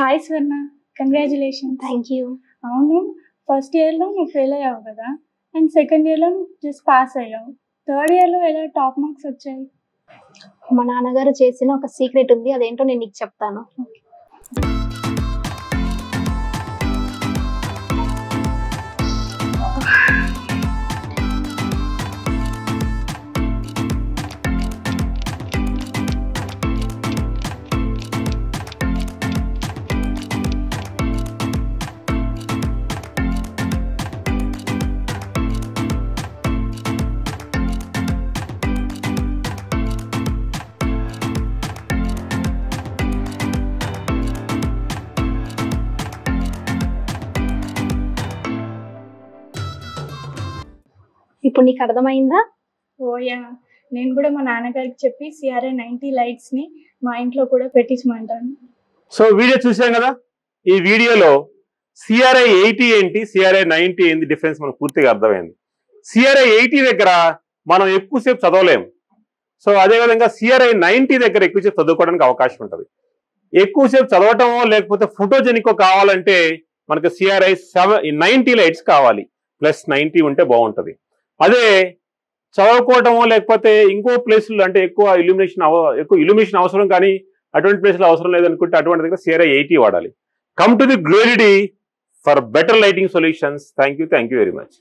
Hi Swarna, congratulation. Thank you. అవును, first ఇయర్లో నువ్వు ఫెయిల్ అయ్యావు కదా, అండ్ సెకండ్ ఇయర్లో నువ్వు జస్ట్ పాస్ అయ్యావు. థర్డ్ ఇయర్లో ఎలా టాప్ మార్క్స్ వచ్చాయి? మా నాన్నగారు చేసిన ఒక సీక్రెట్ ఉంది, అదేంటో నేను నీకు చెప్తాను. ఇప్పుడు నీకు అర్థమైందా? ఓయా, నేను కూడా మా నాన్నగారికి చెప్పి CRI 90 లైట్స్ని మా ఇంట్లో కూడా పెట్టించమంటాను. సో వీడియో చూసాం కదా. ఈ వీడియోలో CRI 80 ఏంటి, CRI 90 ఏంటి డిఫరెన్స్ మనకు పూర్తిగా అర్థమైంది. CRI 80 దగ్గర మనం ఎక్కువసేపు చదవలేము. సో అదేవిధంగా CRI 90 దగ్గర ఎక్కువసేపు చదువుకోవడానికి అవకాశం ఉంటుంది. ఎక్కువసేపు చదవటమో లేకపోతే ఫోటోజెనికో కావాలంటే మనకు CRI 90 లైట్స్ కావాలి, +90 ఉంటే బాగుంటుంది. అదే చదువుకోవటమో లేకపోతే ఇంకో ప్లేస్లు అంటే ఎక్కువ ఇల్యూమినేషన్ అవసరం కానీ అటువంటి ప్లేస్లో అవసరం లేదనుకుంటే అటువంటి దగ్గర CRI 80 వాడాలి. Come to the glory for better lighting solutions. Thank you very much.